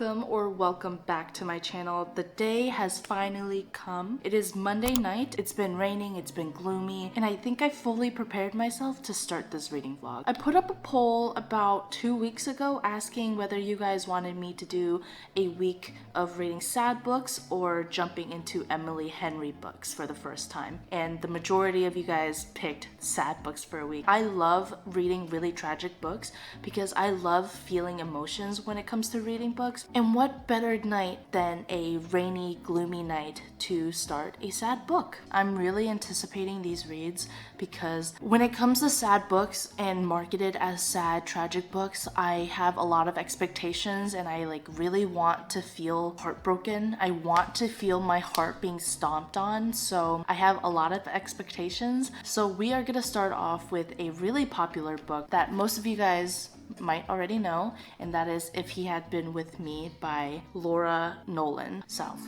welcome back to my channel. The day has finally come. It is Monday night. It's been raining, it's been gloomy, and I think I fully prepared myself to start this reading vlog. I put up a poll about 2 weeks ago asking whether you guys wanted me to do a week of reading sad books or jumping into Emily Henry books for the first time, and the majority of you guys picked sad books for a week. I love reading really tragic books because I love feeling emotions when it comes to reading books, and what better night than a rainy, gloomy night to start a sad book. I'm really anticipating these reads because when it comes to sad books and marketed as sad, tragic books, I have a lot of expectations and I really want to feel heartbroken. I want to feel my heart being stomped on, so I have a lot of expectations. So we are gonna start off with a really popular book that most of you guys might already know, and that is If He Had Been With Me by Laura Nolan South.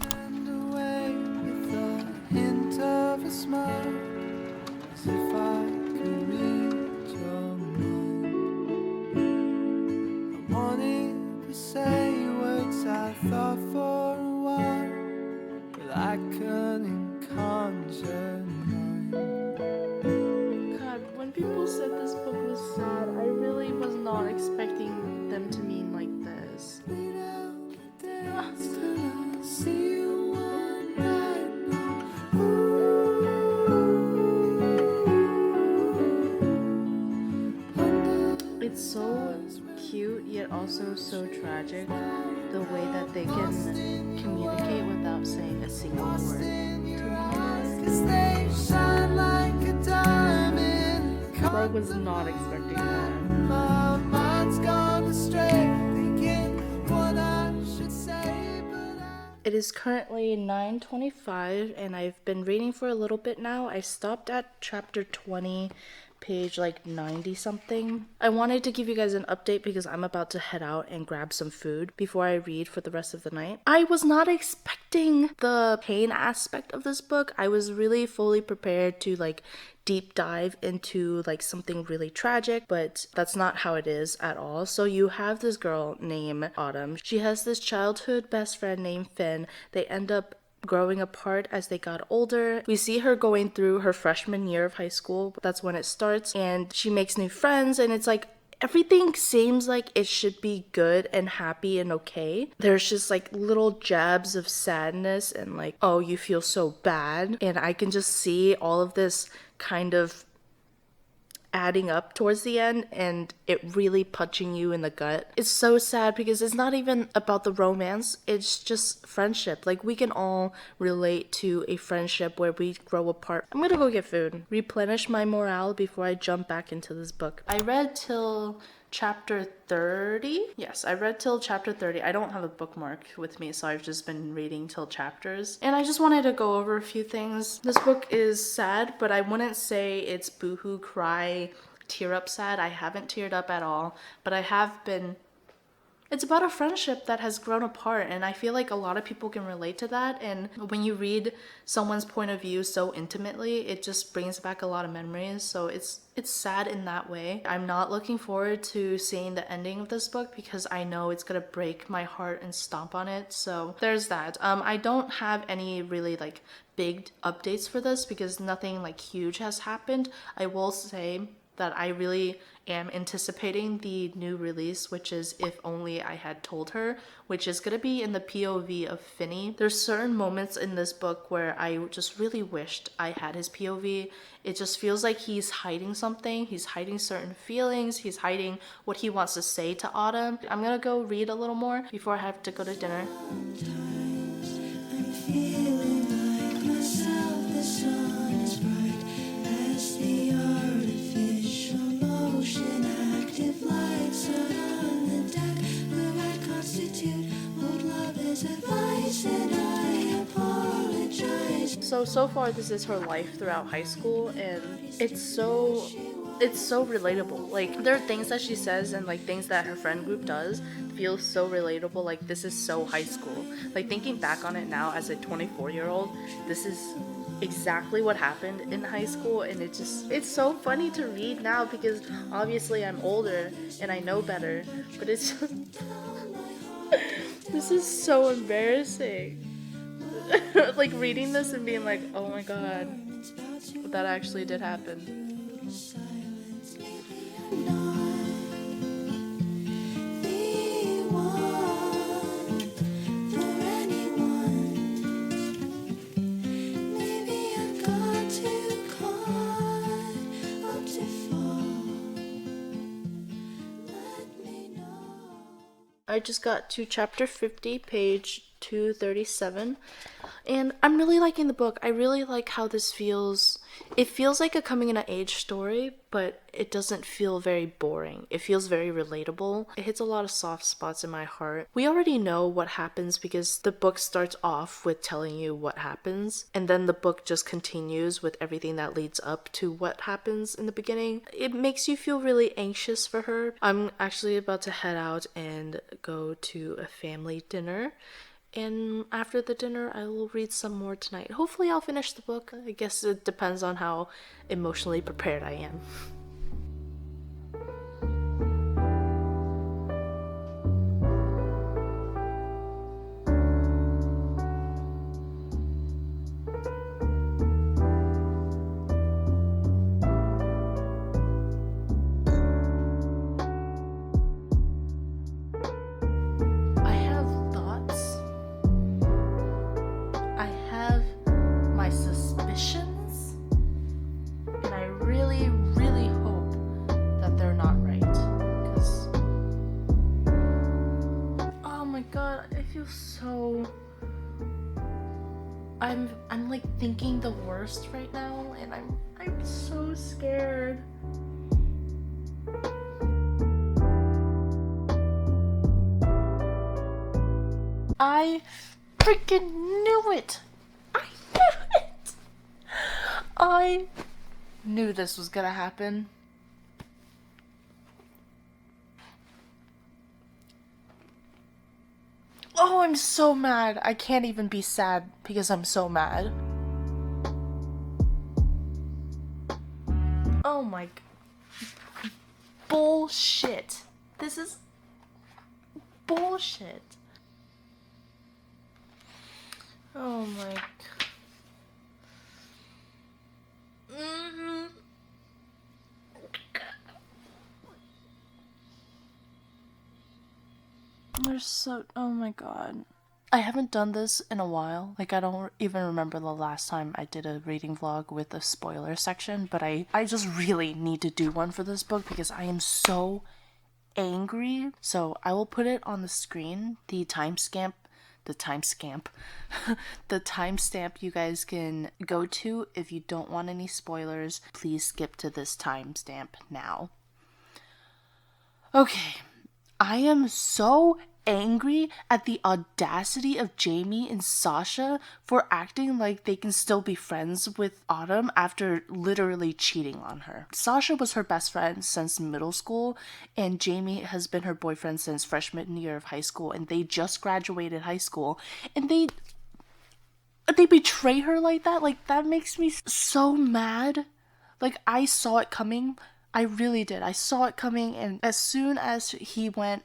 When people said this book was sad, I really was not expecting them to mean like this. It's so cute yet also so tragic, the way that they can communicate without saying a single word to me. I was not expecting that. It is currently 9:25 and I've been reading for a little bit now. I stopped at chapter 20, page 90 something. I wanted to give you guys an update because I'm about to head out and grab some food before I read for the rest of the night. I was not expecting the pain aspect of this book. I was really fully prepared to deep dive into something really tragic, but that's not how it is at all. So you have this girl named Autumn. She has this childhood best friend named Finn. They end up growing apart as they got older. We see her going through her freshman year of high school. That's when it starts, and she makes new friends, and it's everything seems like it should be good and happy and okay. There's just little jabs of sadness and oh, you feel so bad, and I can just see all of this kind of adding up towards the end and it really punching you in the gut. It's so sad because it's not even about the romance, it's just friendship. We can all relate to a friendship where we grow apart. I'm gonna go get food, replenish my morale before I jump back into this book. I read till chapter 30. Yes, I read till chapter 30. I don't have a bookmark with me, so I've just been reading till chapters. And I just wanted to go over a few things. This book is sad, but I wouldn't say it's boohoo, cry, tear up sad. I haven't teared up at all, but I have been. It's about a friendship that has grown apart, and I feel like a lot of people can relate to that. And when you read someone's point of view so intimately, it just brings back a lot of memories. So it's sad in that way. I'm not looking forward to seeing the ending of this book because I know it's gonna break my heart and stomp on it. So there's that. I don't have any really big updates for this because nothing huge has happened. I will say that I really am anticipating the new release, which is If Only I Had Told Her, which is gonna be in the POV of Finney. There's certain moments in this book where I just really wished I had his POV. It just feels like he's hiding something. He's hiding certain feelings. He's hiding what he wants to say to Autumn. I'm gonna go read a little more before I have to go to dinner. So far this is her life throughout high school, and it's so relatable. There are things that she says and things that her friend group does feel so relatable. This is so high school. Thinking back on it now as a 24-year-old, this is exactly what happened in high school, and it's so funny to read now because obviously I'm older and I know better, but it's This is so embarrassing. Like reading this and being like, oh my god, that actually did happen. I just got to chapter 50, page 237, and I'm really liking the book. I really like how this feels. It feels like a coming in age story, but it doesn't feel very boring. It feels very relatable. It hits a lot of soft spots in my heart. We already know what happens because the book starts off with telling you what happens, and then the book just continues with everything that leads up to what happens in the beginning. It makes you feel really anxious for her. I'm actually about to head out and go to a family dinner. And after the dinner, I will read some more tonight. Hopefully I'll finish the book. I guess it depends on how emotionally prepared I am. I have thoughts. I have my suspicions. And I really, really hope that they're not right. Because, oh my god, I feel so... I'm like thinking the worst right now, and I'm so scared. I freaking knew it! I knew it! I knew this was gonna happen. Oh, I'm so mad. I can't even be sad because I'm so mad. Oh my... Bullshit. This is... bullshit. Oh my... They're so... oh my god. I haven't done this in a while. Like, I don't even remember the last time I did a reading vlog with a spoiler section, but I just really need to do one for this book because I am so angry. So I will put it on the screen, the timestamp you guys can go to if you don't want any spoilers. Please skip to this timestamp now. Okay, I am so angry at the audacity of Jamie and Sasha for acting like they can still be friends with Autumn after literally cheating on her. Sasha was her best friend since middle school, and Jamie has been her boyfriend since freshman year of high school, and they just graduated high school, and they betray her like that. Like, that makes me so mad. Like, I saw it coming. I really did. I saw it coming, and as soon as he went,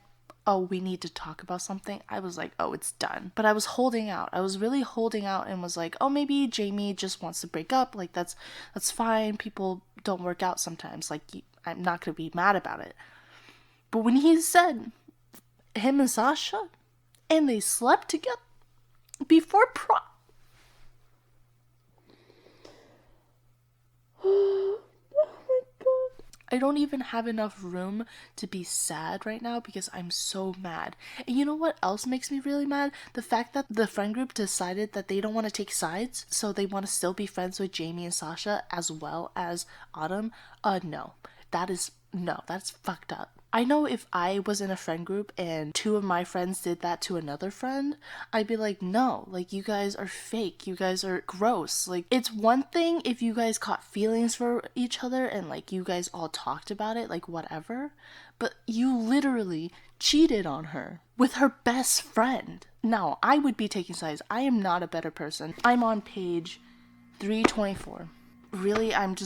oh, we need to talk about something, I was like, oh, it's done. But I was holding out. I was really holding out and was like, oh, maybe Jamie just wants to break up. Like, that's fine. People don't work out sometimes. Like, I'm not gonna be mad about it. But when he said him and Sasha, and they slept together before prom. I don't even have enough room to be sad right now because I'm so mad. And you know what else makes me really mad? The fact that the friend group decided that they don't want to take sides, so they want to still be friends with Jamie and Sasha as well as Autumn. No. That's fucked up. I know if I was in a friend group and two of my friends did that to another friend, I'd be like, no, like, you guys are fake, you guys are gross. Like, it's one thing if you guys caught feelings for each other and, like, you guys all talked about it, like, whatever, but you literally cheated on her with her best friend. Now, I would be taking sides. I am not a better person. I'm on page 324. Really, I'm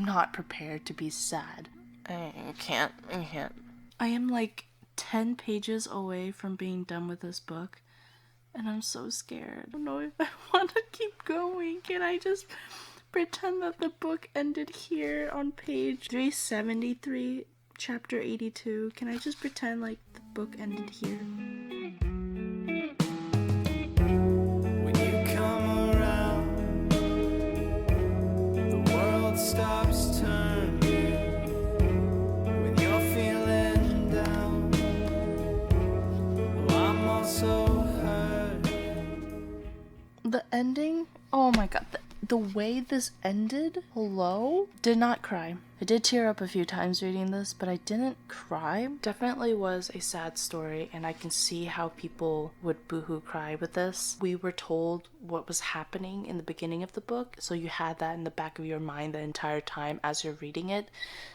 not prepared to be sad. I can't. I am like 10 pages away from being done with this book, And I'm so scared. I don't know if I want to keep going. Can I just pretend that the book ended here on page 373, chapter 82? Can I just pretend like the book ended here? When you come around, the world stops turning. When you're feeling down, well, I'm also hurt. The ending? Oh my god. The way this ended, hello? Did not cry. I did tear up a few times reading this, but I didn't cry. Definitely was a sad story, and I can see how people would boohoo cry with this. We were told what was happening in the beginning of the book, so you had that in the back of your mind the entire time as you're reading it.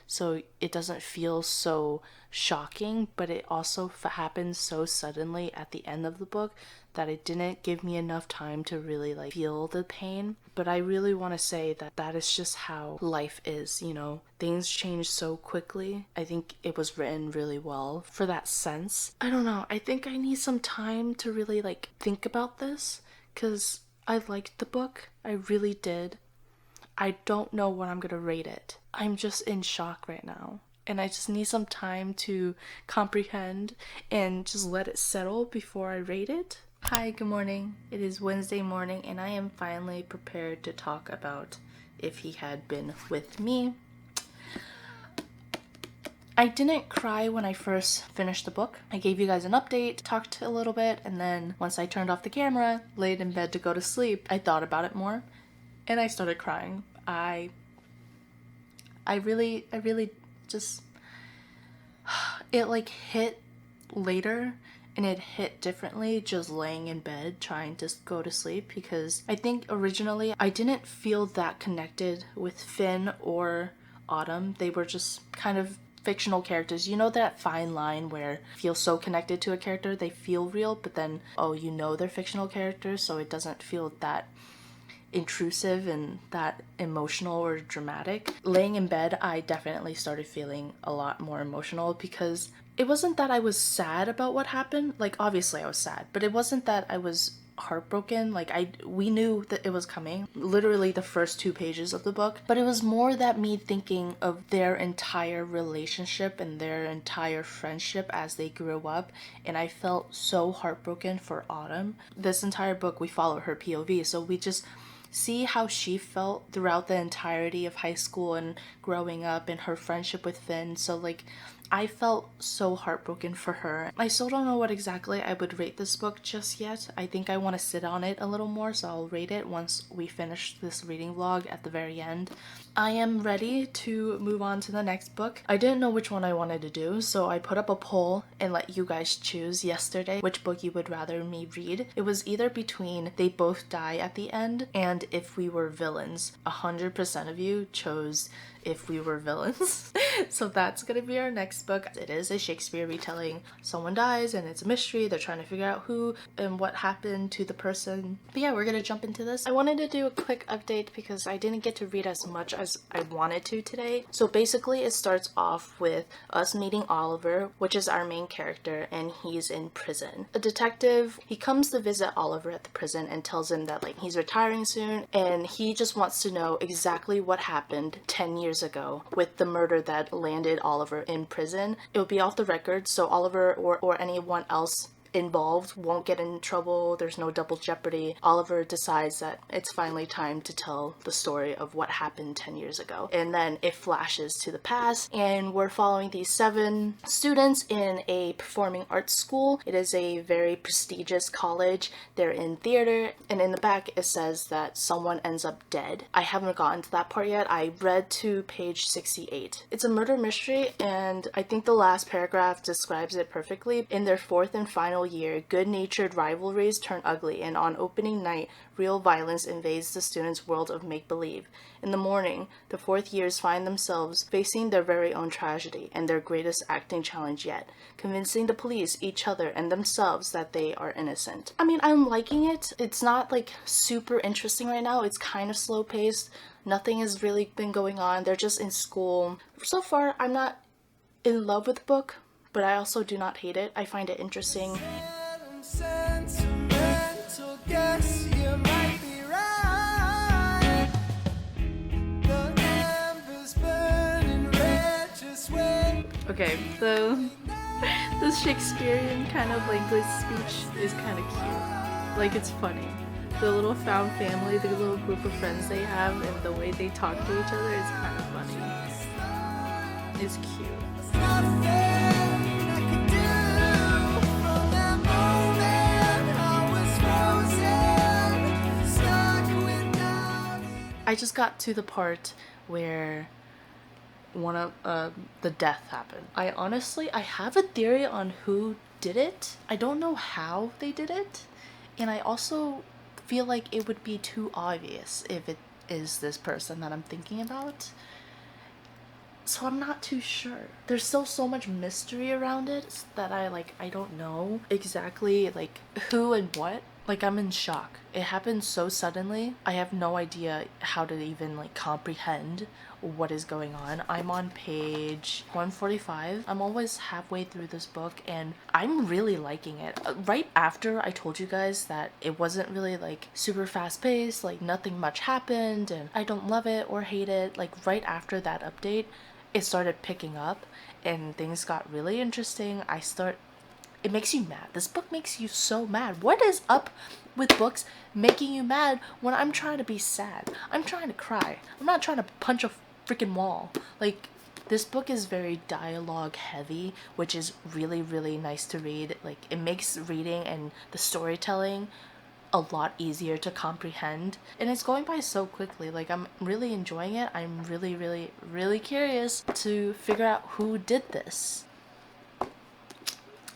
So it doesn't feel so shocking, but it also happens so suddenly at the end of the book that it didn't give me enough time to really like feel the pain. But I really want to say that that is just how life is, you know. Things change so quickly. I think it was written really well for that sense. I don't know. I think I need some time to really like think about this because I liked the book. I really did. I don't know what I'm gonna rate it. I'm just in shock right now. And I just need some time to comprehend and just let it settle before I rate it. Hi, good morning. It is Wednesday morning and I am finally prepared to talk about If He Had Been With Me. I didn't cry when I first finished the book. I gave you guys an update, talked a little bit, and then once I turned off the camera, laid in bed to go to sleep, I thought about it more and I started crying. I really just, it like hit later and it hit differently just laying in bed trying to go to sleep, because I think originally I didn't feel that connected with Finn or Autumn. They were just kind of fictional characters. You know that fine line where you feel so connected to a character they feel real, but then oh, you know they're fictional characters, so it doesn't feel that intrusive and that emotional or dramatic. Laying in bed, I definitely started feeling a lot more emotional because it wasn't that I was sad about what happened. Like obviously I was sad, but it wasn't that I was heartbroken. Like we knew that it was coming, literally the first 2 pages of the book, but it was more that me thinking of their entire relationship and their entire friendship as they grew up, and I felt so heartbroken for Autumn. This entire book we follow her POV, so we just see how she felt throughout the entirety of high school and growing up and her friendship with Finn. So like I felt so heartbroken for her. I still don't know what exactly I would rate this book just yet. I think I want to sit on it a little more, so I'll rate it once we finish this reading vlog at the very end. I am ready to move on to the next book. I didn't know which one I wanted to do, so I put up a poll and let you guys choose yesterday which book you would rather me read. It was either between They Both Die at the End and If We Were Villains. 100% of you chose If We Were Villains. So that's gonna be our next book. It is a Shakespeare retelling. Someone dies and it's a mystery. They're trying to figure out who and what happened to the person. But yeah, we're gonna jump into this. I wanted to do a quick update because I didn't get to read as much as I wanted to today. So basically it starts off with us meeting Oliver, which is our main character, and he's in prison. A detective, he comes to visit Oliver at the prison and tells him that like he's retiring soon and he just wants to know exactly what happened 10 years ago with the murder that landed Oliver in prison. It will be off the record, so Oliver or anyone else involved won't get in trouble. There's no double jeopardy. Oliver decides that it's finally time to tell the story of what happened 10 years ago. And then it flashes to the past and we're following these 7 students in a performing arts school. It is a very prestigious college. They're in theater, and in the back it says that someone ends up dead. I haven't gotten to that part yet. I read to page 68. It's a murder mystery, and I think the last paragraph describes it perfectly. In their 4th and final year, good-natured rivalries turn ugly, and on opening night, real violence invades the students' world of make-believe. In the morning, the 4th years find themselves facing their very own tragedy and their greatest acting challenge yet, convincing the police, each other, and themselves that they are innocent. I mean, I'm liking it. It's not like super interesting right now. It's kind of slow-paced. Nothing has really been going on. They're just in school. So far, I'm not in love with the book, but I also do not hate it. I find it interesting. So guess you might be right. The embers burning red, just wait. Okay, so this Shakespearean kind of language speech is kind of cute. Like, it's funny. The little found family, the little group of friends they have, and the way they talk to each other is kind of funny. It's cute. Nothing I could do from that moment. I was frozen, stuck without it. I just got to the part where one of the death happened. I have a theory on who did it. I don't know how they did it, and I also feel like it would be too obvious if it is this person that I'm thinking about. So I'm not too sure. There's still so much mystery around it that I don't know exactly like who and what. Like, I'm in shock. It happened so suddenly. I have no idea how to even like comprehend what is going on. I'm on page 145. I'm always halfway through this book and I'm really liking it. Right after I told you guys that it wasn't really like super fast paced, like nothing much happened and I don't love it or hate it, like right after that update, it started picking up and things got really interesting. It makes you mad. This book makes you so mad. What is up with books making you mad when I'm trying to be sad? I'm trying to cry. I'm not trying to punch a freaking wall. Like, this book is very dialogue heavy, which is really, really nice to read. Like, it makes reading and the storytelling a lot easier to comprehend, and it's going by so quickly. Like, I'm really enjoying it. I'm really, really, really curious to figure out who did this.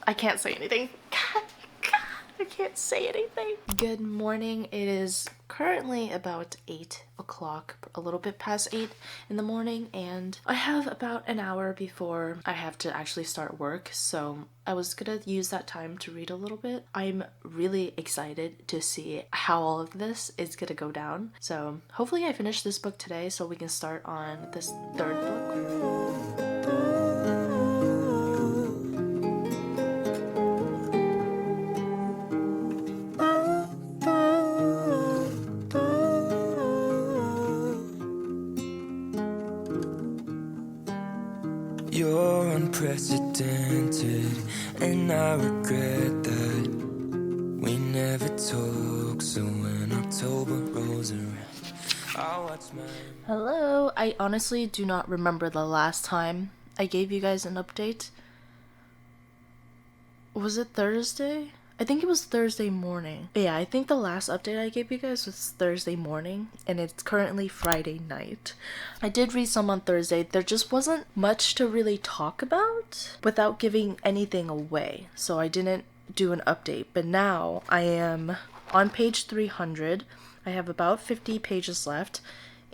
I can't say anything. I can't say anything. Good morning. It is currently about 8 o'clock, a little bit past 8 in the morning, and I have about an hour before I have to actually start work, so I was gonna use that time to read a little bit. I'm really excited to see how all of this is gonna go down, so hopefully I finish this book today so we can start on this third book. You're unprecedented, and I regret that we never talk. So when October rolls around, I'll watch my... Hello, I honestly do not remember the last time I gave you guys an update. Was it Thursday? I think it was Thursday morning. Yeah, I think the last update I gave you guys was Thursday morning, and it's currently Friday night. I did read some on Thursday. There just wasn't much to really talk about without giving anything away, so I didn't do an update. But now I am on page 300. I have about 50 pages left.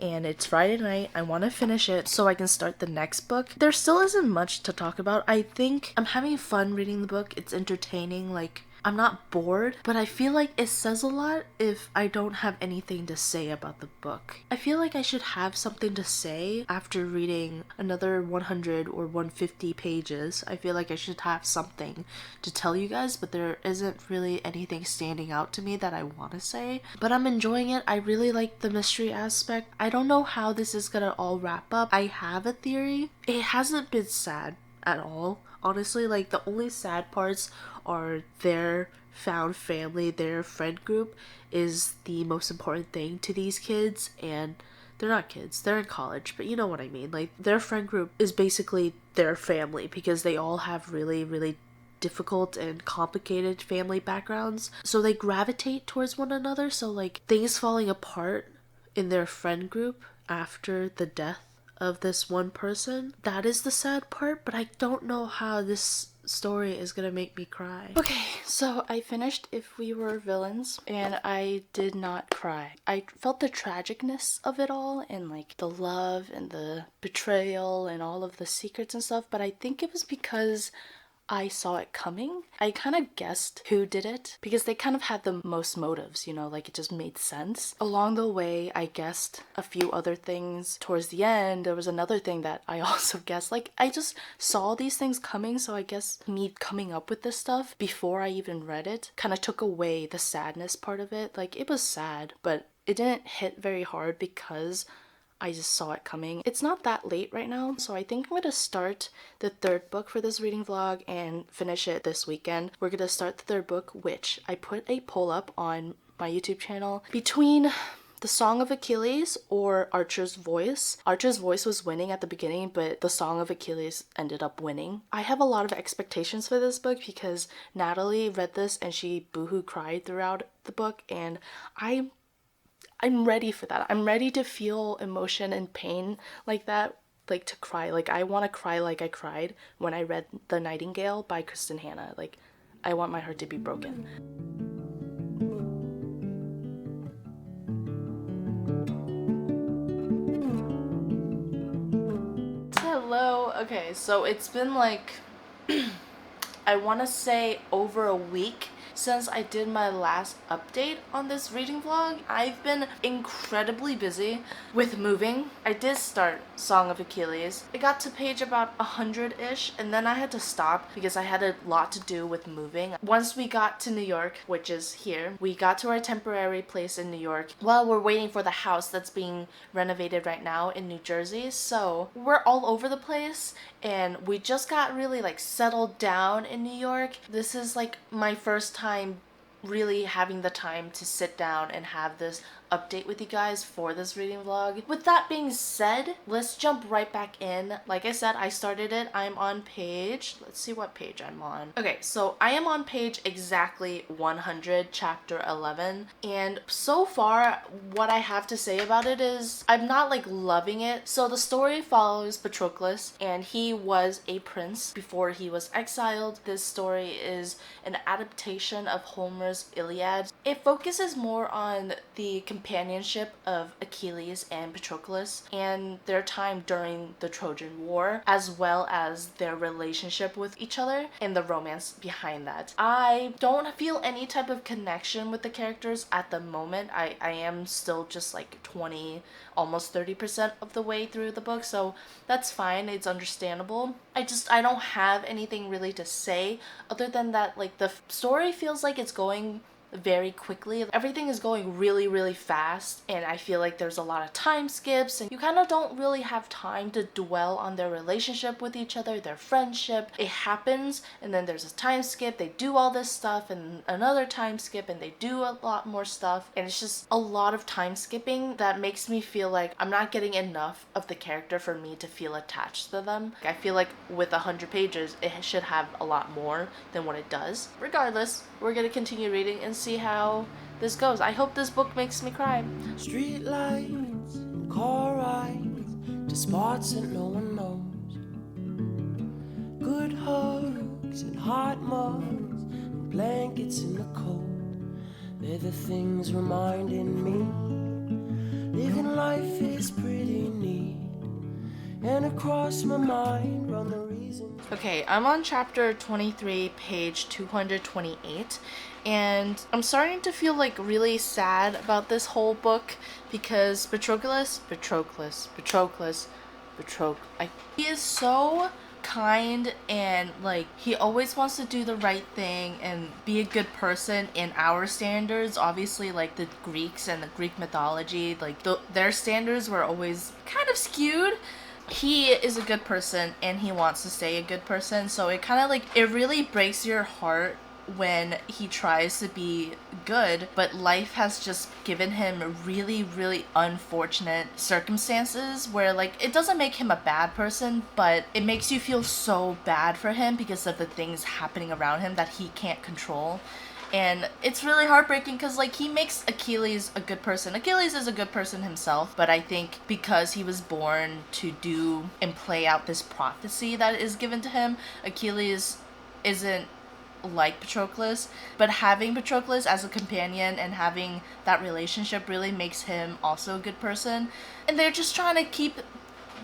And it's Friday night. I want to finish it so I can start the next book. There still isn't much to talk about. I think I'm having fun reading the book. It's entertaining. Like, I'm not bored, but I feel like it says a lot if I don't have anything to say about the book. I feel like I should have something to say after reading another 100 or 150 pages. I feel like I should have something to tell you guys, but there isn't really anything standing out to me that I want to say. But I'm enjoying it. I really like the mystery aspect. I don't know how this is gonna all wrap up. I have a theory. It hasn't been sad at all. Honestly, like, the only sad parts are their found family, their friend group is the most important thing to these kids, and they're not kids, they're in college, but you know what I mean. Like, their friend group is basically their family because they all have really, really difficult and complicated family backgrounds, so they gravitate towards one another. So like, things falling apart in their friend group after the death of this one person, that is the sad part, but I don't know how this story is gonna make me cry. Okay, so I finished If We Were Villains, and I did not cry. I felt the tragicness of it all, and like the love and the betrayal and all of the secrets and stuff, but I think it was because I saw it coming. I kind of guessed who did it because they kind of had the most motives, you know, like it just made sense. Along the way, I guessed a few other things. Towards the end, there was another thing that I also guessed. Like, I just saw these things coming, so I guess me coming up with this stuff before I even read it kind of took away the sadness part of it. Like, it was sad, but it didn't hit very hard because I just saw it coming. It's not that late right now, so I think I'm gonna start the third book for this reading vlog and finish it this weekend. We're gonna start the third book, which I put a poll up on my YouTube channel between the Song of Achilles or Archer's Voice. Archer's Voice was winning at the beginning, but the Song of Achilles ended up winning. I have a lot of expectations for this book because Natalie read this and she boohoo cried throughout the book, and I'm ready for that. I'm ready to feel emotion and pain like that, like to cry. Like, I want to cry like I cried when I read The Nightingale by Kristen Hanna. Like, I want my heart to be broken. Hello. Okay, so it's been like, I want to say over a week since I did my last update on this reading vlog. I've been incredibly busy with moving. I did start Song of Achilles. It got to page about 100-ish, and then I had to stop because I had a lot to do with moving. Once we got to New York, which is here, we got to our temporary place in New York while we're waiting for the house that's being renovated right now in New Jersey. So we're all over the place, and we just got really like settled down in New York. This is like my first time really having the time to sit down and have this update with you guys for this reading vlog. With that being said, let's jump right back in. Like I said, I started it. I'm on page, let's see what page I'm on. Okay, so I am on page exactly 100, chapter 11. And so far, what I have to say about it is I'm not like loving it. So the story follows Patroclus, and he was a prince before he was exiled. This story is an adaptation of Homer's Iliad. It focuses more on the companionship of Achilles and Patroclus and their time during the Trojan War, as well as their relationship with each other and the romance behind that. I don't feel any type of connection with the characters at the moment. I am still just like 20, almost 30% of the way through the book, so that's fine. It's understandable. I don't have anything really to say other than that, like, the story feels like it's going very quickly. Everything is going really, really fast, and I feel like there's a lot of time skips, and you kind of don't really have time to dwell on their relationship with each other, their friendship. It happens, and then there's a time skip. They do all this stuff, and another time skip, and they do a lot more stuff, and it's just a lot of time skipping that makes me feel like I'm not getting enough of the character for me to feel attached to them. I feel like with 100 pages, it should have a lot more than what it does. Regardless, we're gonna continue reading and see how this goes. I hope this book makes me cry. Street lights and car rides to spots that no one knows. Good hugs and hot mugs and blankets in the cold. They're the things reminding me living life is pretty neat. And across my mind run the reasons. Okay, I'm on chapter 23, page 228, and I'm starting to feel like really sad about this whole book because he is so kind, and like he always wants to do the right thing and be a good person in our standards. Obviously, like the Greeks and the Greek mythology, like their standards were always kind of skewed. He is a good person and he wants to stay a good person, so it kind of like, it really breaks your heart when he tries to be good, but life has just given him really, really unfortunate circumstances where, like, it doesn't make him a bad person, but it makes you feel so bad for him because of the things happening around him that he can't control. And it's really heartbreaking because, like, he makes Achilles a good person. Achilles is a good person himself, but I think because he was born to do and play out this prophecy that is given to him, Achilles isn't like Patroclus, but having Patroclus as a companion and having that relationship really makes him also a good person. And they're just trying to keep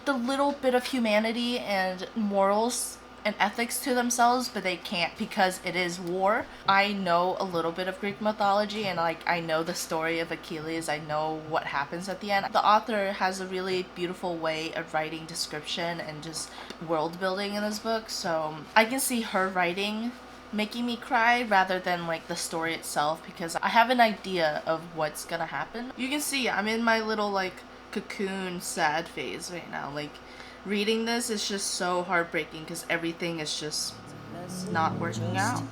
the little bit of humanity and morals an ethics to themselves, but they can't because it is war. I know a little bit of Greek mythology, and like I know the story of Achilles. I know what happens at the end. The author has a really beautiful way of writing description and just world building in this book, so I can see her writing making me cry rather than like the story itself, because I have an idea of what's gonna happen. You can see I'm in my little like cocoon sad phase right now. Like reading this is just so heartbreaking because everything is just not working out.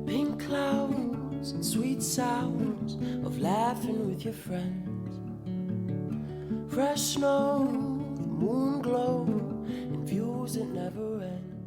Pink clouds and sweet sounds of laughing with your friends. Fresh snow, the moon glow, and views that never end.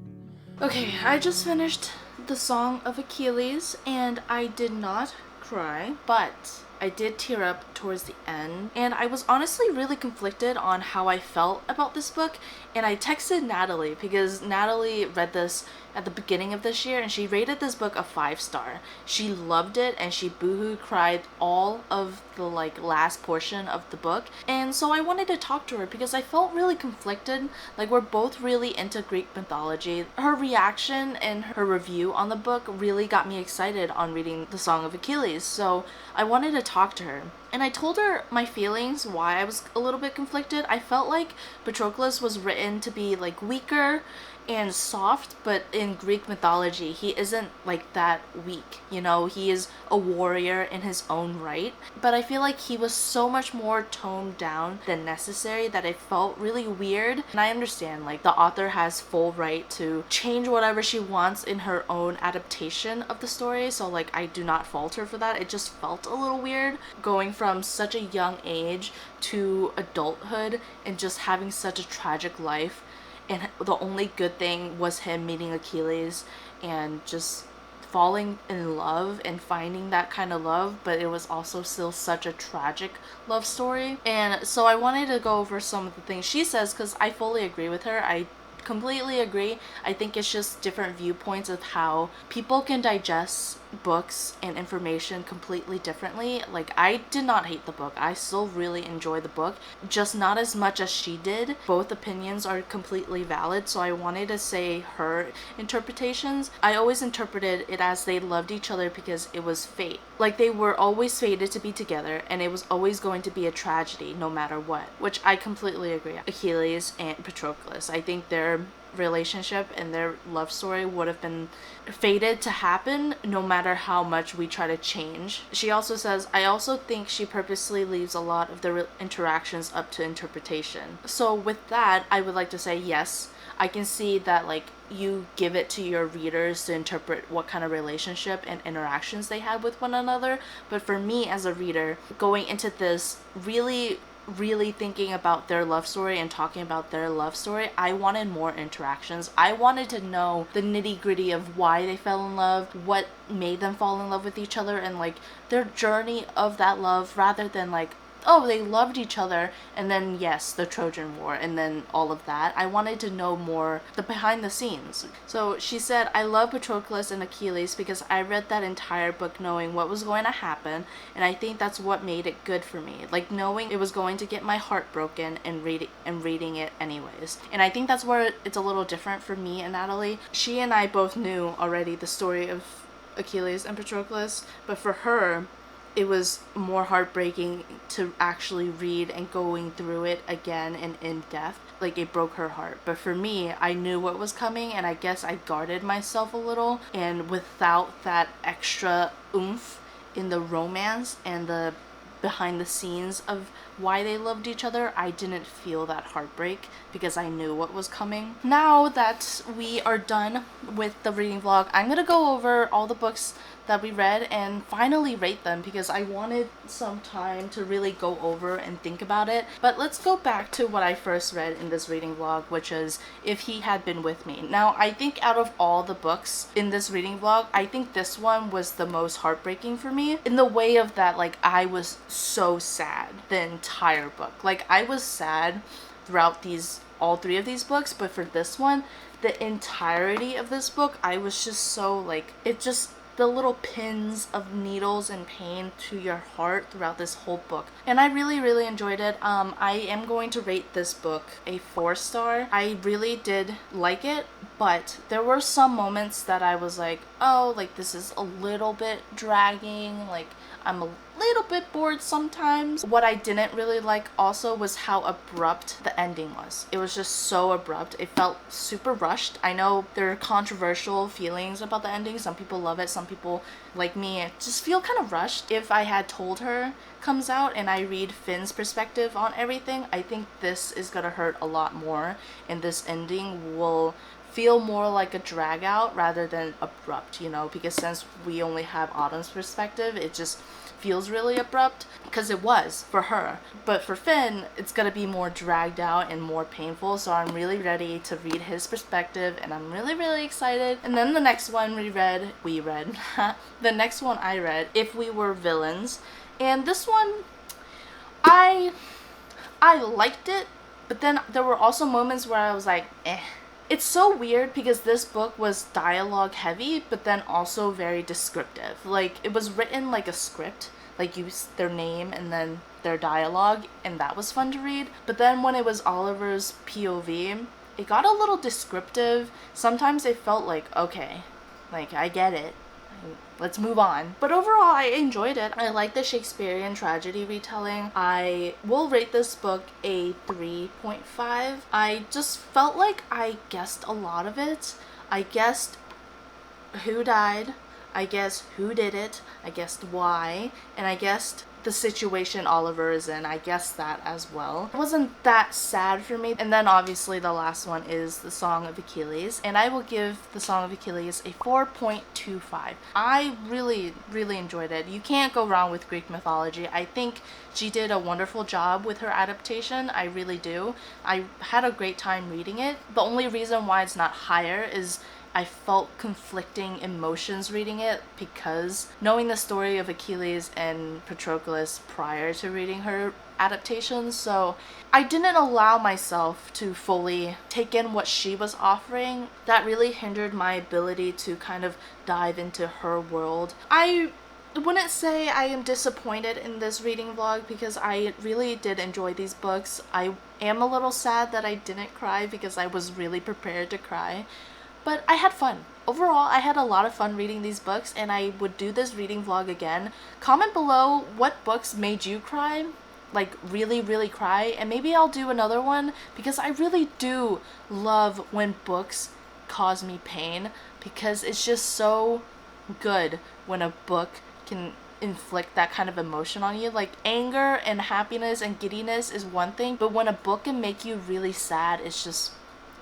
Okay, I just finished the Song of Achilles and I did not cry, but I did tear up towards the end, and I was honestly really conflicted on how I felt about this book. And I texted Natalie because Natalie read this at the beginning of this year and she rated this book a 5-star. She loved it and she boohoo cried all of the like last portion of the book. And so I wanted to talk to her because I felt really conflicted. Like, we're both really into Greek mythology. Her reaction and her review on the book really got me excited on reading the Song of Achilles. So I wanted to talk to her. And I told her my feelings, why I was a little bit conflicted. I felt like Patroclus was written to be like weaker and soft, but in Greek mythology, he isn't like that weak. You know, he is a warrior in his own right. But I feel like he was so much more toned down than necessary that it felt really weird. And I understand, like, the author has full right to change whatever she wants in her own adaptation of the story. So, like, I do not fault her for that. It just felt a little weird going from such a young age to adulthood and just having such a tragic life, and the only good thing was him meeting Achilles and just falling in love and finding that kind of love, but it was also still such a tragic love story. And so I wanted to go over some of the things she says because I fully agree with her. I completely agree. I think it's just different viewpoints of how people can digest books and information completely differently. Like, I did not hate the book. I still really enjoy the book, just not as much as she did. Both opinions are completely valid, so I wanted to say her interpretations. I always interpreted it as they loved each other because it was fate. Like, they were always fated to be together, and it was always going to be a tragedy no matter what, which I completely agree. Achilles and Patroclus, I think their relationship and their love story would have been fated to happen no matter how much we try to change. She also says, I also think she purposely leaves a lot of the interactions up to interpretation. So with that, I would like to say yes, I can see that, like, you give it to your readers to interpret what kind of relationship and interactions they had with one another. But for me as a reader, going into this really thinking about their love story and talking about their love story, I wanted more interactions. I wanted to know the nitty-gritty of why they fell in love, what made them fall in love with each other, and like their journey of that love, rather than like, oh, they loved each other and then yes, the Trojan War and then all of that. I wanted to know more the behind the scenes. So she said, I love Patroclus and Achilles because I read that entire book knowing what was going to happen, and I think that's what made it good for me. Like, knowing it was going to get my heart broken and reading it anyways. And I think that's where it's a little different for me and Natalie. She and I both knew already the story of Achilles and Patroclus, but for her, it was more heartbreaking to actually read and going through it again and in depth. Like, it broke her heart. But for me, I knew what was coming, and I guess I guarded myself a little. And without that extra oomph in the romance and the behind the scenes of why they loved each other, I didn't feel that heartbreak because I knew what was coming. Now that we are done with the reading vlog, I'm gonna go over all the books that we read and finally rate them because I wanted some time to really go over and think about it. But let's go back to what I first read in this reading vlog, which is If He Had Been With Me. Now, I think out of all the books in this reading vlog, I think this one was the most heartbreaking for me, in the way of that, like, I was so sad the entire book. Like, I was sad throughout these all three of these books, but for this one, the entirety of this book, I was just so like, it just, the little pins of needles and pain to your heart throughout this whole book. And I really, really enjoyed it. I am going to rate this book a 4-star. I really did like it, but there were some moments that I was like, oh, like this is a little bit dragging, like I'm a little bit bored sometimes. What I didn't really like also was how abrupt the ending was. It was just so abrupt. It felt super rushed. I know there are controversial feelings about the ending. Some people love it, some people, like me, just feel kind of rushed. If I Had Told Her comes out and I read Finn's perspective on everything, I think this is gonna hurt a lot more, and this ending will feel more like a drag out rather than abrupt, you know, because since we only have Autumn's perspective, it just feels really abrupt, because it was for her. But for Finn, it's gonna be more dragged out and more painful, so I'm really ready to read his perspective, and I'm really, really excited. And then the next one we read the next one I read, If We Were Villains, and this one, I liked it, but then there were also moments where I was like, eh. It's so weird because this book was dialogue heavy, but then also very descriptive. Like, it was written like a script, like their name and then their dialogue, and that was fun to read. But then when it was Oliver's POV, it got a little descriptive. Sometimes it felt like, okay, like I get it, let's move on. But overall, I enjoyed it. I like the Shakespearean tragedy retelling. I will rate this book a 3.5. I just felt like I guessed a lot of it. I guessed who died, I guessed who did it, I guessed why, and I guessed the situation Oliver is in. I guessed that as well. It wasn't that sad for me. And then obviously the last one is the Song of Achilles, and I will give the Song of Achilles a 4.25. I really, really enjoyed it. You can't go wrong with Greek mythology. I think she did a wonderful job with her adaptation. I really do. I had a great time reading it. The only reason why it's not higher is I felt conflicting emotions reading it, because knowing the story of Achilles and Patroclus prior to reading her adaptations, so I didn't allow myself to fully take in what she was offering. That really hindered my ability to kind of dive into her world. I wouldn't say I am disappointed in this reading vlog, because I really did enjoy these books. I am a little sad that I didn't cry, because I was really prepared to cry. But I had fun. Overall, I had a lot of fun reading these books, and I would do this reading vlog again. Comment below what books made you cry, like really, really cry, and maybe I'll do another one, because I really do love when books cause me pain, because it's just so good when a book can inflict that kind of emotion on you. Like, anger and happiness and giddiness is one thing, but when a book can make you really sad, it's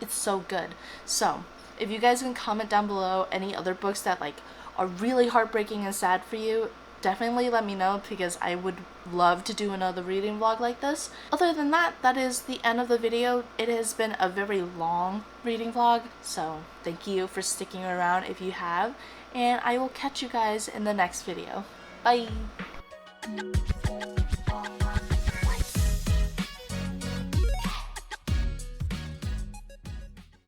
so good. So if you guys can comment down below any other books that like are really heartbreaking and sad for you, definitely let me know, because I would love to do another reading vlog like this. Other than that, that is the end of the video. It has been a very long reading vlog, so thank you for sticking around if you have, and I will catch you guys in the next video. Bye!